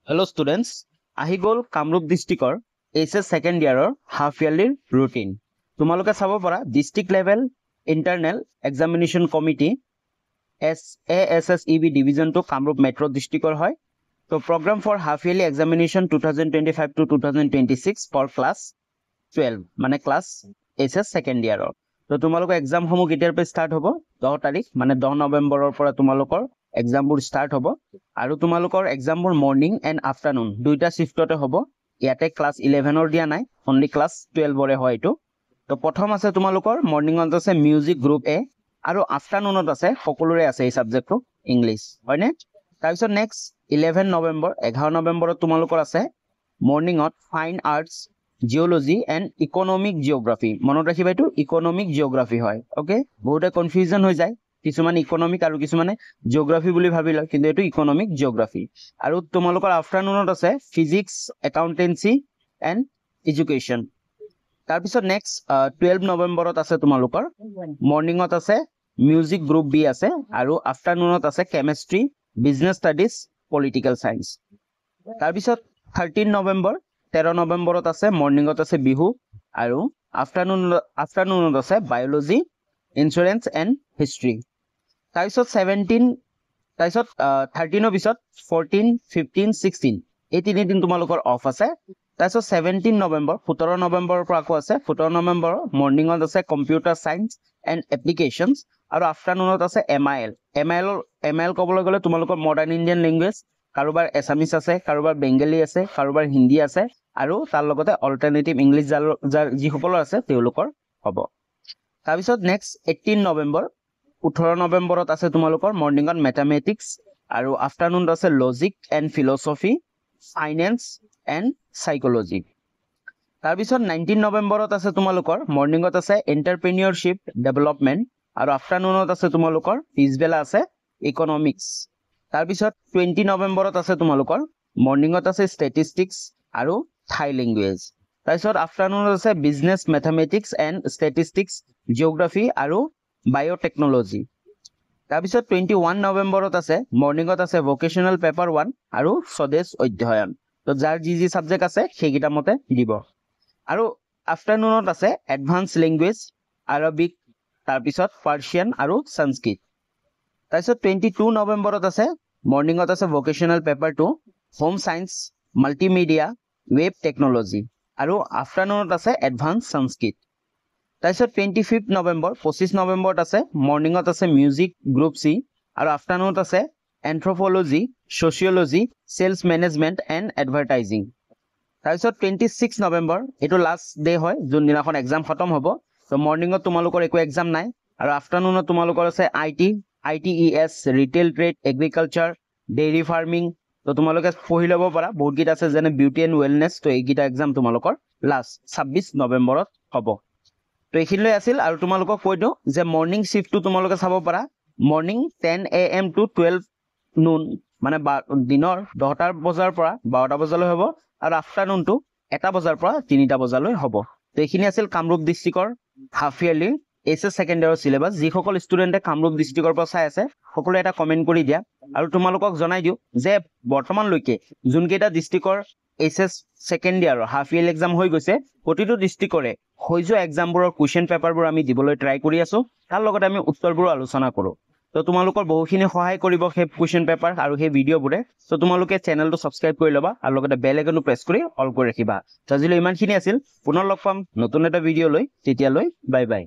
Hello students, আহি গল কামৰূপ ডিস্ট্ৰিক্টৰ এইচএছ সেকেন্ড ইয়াৰৰ হাফ ইয়াৰলিৰ ৰুটিন তোমালোকে চাব পাৰা district level internal examination committee ASSEB division two Kamrup Metro ডিস্ট্ৰিক্টৰ হয় তো programme for half yearly examination 2025 to 2026 for class 12 মানে ক্লাছ এইচএছ সেকেন্ড ইয়াৰৰ তো তোমালোকৰ এক্সাম সমূহ কেতিয়াৰ পৰা ষ্টাৰ্ট হ'ব 10 তাৰিখ মানে 10 নৱেম্বৰৰ পৰা তোমালোকৰ এক্সামবোৰ ষ্টাৰ্ট হ'ব আৰু তোমালোকৰ এক্সামবোৰ মৰ্নিং এণ্ড আফটাৰনুন দুইটা শিফটতে হ'ব ইয়াতে ক্লাছ 11 দিয়া নাই অনলি ক্লাছ 12 ৰে হয় এটো তো প্ৰথম আছে তোমালোকৰ মৰ্নিংত আছে মিউজিক গ্ৰুপ এ আৰু আফটাৰনুনত আছে সকলোৰে আছে এই সাবজেক্টটো ইংলিশ হয়নে তাৰপিছত নেক্সট 11 নৱেম্বৰ 11 নৱেম্বৰত তোমালোকৰ আছে মৰ্নিংত fine arts geology and economic geography মনত ৰাখিবা এটো ইকোনমিক জিওগ্ৰাফি হয় ওকে বহুতে কনফিউজন হৈ যায় কিছুমান ইকোনমিক আৰু কিছুমানে জিওগ্ৰাফি বুলি ভাবি লয় কিন্তু এটো ইকোনমিক জিওগ্ৰাফি আৰু তোমালোকৰ আফটাৰনুনত আছে ফিজিক্স একাউন্টেন্সি এণ্ড এডুকেশ্যন তাৰ পিছত নেক্সট 12 নৱেম্বৰত আছে তোমালোকৰ মৰ্নিংত আছে মিউজিক গ্ৰুপ বি আছে আৰু আফটাৰনুনত আছে chemistry business studies political science তাৰ পিছত 13 নৱেম্বৰ 13 নৱেম্বৰত আছে মৰ্নিংত আছে বিহু আৰু আফটাৰনুনত আছে বায়োলজি ইনসুৰেন্স এণ্ড হিষ্ট্ৰী তাৰপিছত 17 তাৰপিছত 13 পিছত 14 15 16 এই তিনি দিন তোমালোকৰ অফ আছে তাৰপিছত 17 নৱেম্বৰ 17 নৱেম্বৰৰ পৰা আকৌ আছে 17 নৱেম্বৰ মৰ্নিংত আছে কম্পিউটাৰ সায়েন্স এণ্ড এপ্লিকেশনছ আৰু আফটাৰনুনত আছে এমআইএল ক'বলৈ গ'লে তোমালোকৰ মডাৰ্ণ ইণ্ডিয়ান লেংগুৱেজ কাৰোবাৰ এছামিছ আছে কাৰোবাৰ বেংগলী আছে কাৰোবাৰ হিন্দী আছে আৰু তাৰ লগতে অল্টাৰনেটিভ ইংলিশ যাৰ যিসকলৰ আছে তেওঁলোকৰ হ'ব তাৰপিছত নেক্সট 18 নৱেম্বৰ 18 নৱেম্বৰত আছে তোমালোকৰ মৰ্নিংত মেথমেটিক্স আৰু আফটাৰনুনত আছে logic and philosophy finance and psychology তাৰপিছত 19 নৱেম্বৰত আছে তোমালোকৰ মৰ্নিংত আছে এন্টাৰপ্ৰেনিয়ৰশিপ ডেভেলপমেন্ট আৰু আফটাৰনুনত আছে তোমালোকৰ পিছবেলা আছে ইকোনমিক্স তাৰপিছত 20 নৱেম্বৰত আছে তোমালোকৰ মৰ্নিংত আছে ষ্টেটিষ্টিক্স আৰু থাই লেংগুৱেজ তাৰপিছত আফটাৰনুনত আছে business mathematics and statistics geography আৰু বায়োটেকনলজি তাৰপিছত 21 নৱেম্বৰত আছে মৰ্নিংত আছে ভোকেশনাল পেপাৰ 1 আৰু স্বদেশ অধ্যয়ন তো যাৰ যি সাবজেক্ট আছে সেইকেইটা মতে দিব আৰু আফটাৰনুনত আছে এডভান্স লেংগুৱেজ আৰবিক তাৰপিছত পাৰ্চিয়ান আৰু সংস্কৃত তাৰপিছত 22 নৱেম্বৰত আছে মৰ্নিংত আছে vocational paper 2 home science multimedia web technology আৰু আফটাৰনুনত আছে এডভান্স সংস্কৃত তাৰপিছত 25 নৱেম্বৰ 25 নৱেম্বৰত আছে মৰ্নিংত আছে মিউজিক গ্ৰুপ চি আৰু আফটাৰনুনত আছে anthropology sociology cells management and advertising তাৰপিছত 26 নৱেম্বৰ এটো লাষ্ট ডে হয় যোন দিনাখন এক্সাম খতম হ'ব তো মৰ্নিংত তোমালোকৰ একো এক্সাম নাই আৰু আফটাৰনুনত তোমালোকৰ আছে ITES retail trade agriculture dairy farming তো তোমালোকে পঢ়ি ল'ব পাৰা বহুত গীত আছে যেনে বিউটি এণ্ড ৱেলনেছ তো এইগিটা এক্সাম তোমালোকৰ লাষ্ট 26 নৱেম্বৰত হ'ব তো এইখিনিলৈ আছিল আৰু তোমালোকক কৈ দিওঁ যে মৰ্নিং শিফটটো তোমালোকে চাব পাৰা মৰ্নিং 10 AM to 12 noon মানে দিনৰ 10টা বজাৰ পৰা 12টা বজালৈ হ'ব আৰু আফটাৰনুনটো 1টা বজাৰ পৰা 3টা বজালৈ হ'ব তো এইখিনি আছিল কামৰূপ ডিস্ট্ৰিক্টৰ হাফ ইয়াৰলি এইচএছ সেকেন্ড ইয়াৰৰ সিলেবাস যিসকল ষ্টুডেণ্টে কামৰূপ ডিস্ট্ৰিক্টৰ পৰা চাই আছে সকলোৱে এটা কমেন্ট কৰি দিয়া আৰু তোমালোকক জনাই দিওঁ যে বৰ্তমানলৈকে যোনকেইটা ডিস্ট্ৰিক্টৰ এইচএছ সেকেন্ড ইয়াৰৰ হাফ ইয়াৰলি এক্সাম হৈ গৈছে প্ৰতিটো ডিস্ট্ৰিক্টৰে হৈ যোৱা এক্সামবোৰৰ কুৱেশ্যন পেপাৰবোৰ আমি দিবলৈ ট্ৰাই কৰি আছো তাৰ লগতে আমি উত্তৰবোৰ আলোচনা কৰোঁ তো তোমালোকৰ বহুখিনি সহায় কৰিব সেই কুৱেশ্যন পেপাৰ আৰু সেই ভিডিঅ'বোৰে তো তোমালোকে চেনেলটো সাবস্ক্ৰাইব কৰি ল'বা আৰু লগতে বেল আইকনটো প্ৰেছ কৰি অল কৰি ৰাখিবা আজিলৈ ইমানখিনি আছিল পুনৰ লগ পাম নতুন এটা ভিডিঅ' লৈ তেতিয়ালৈ বাই বাই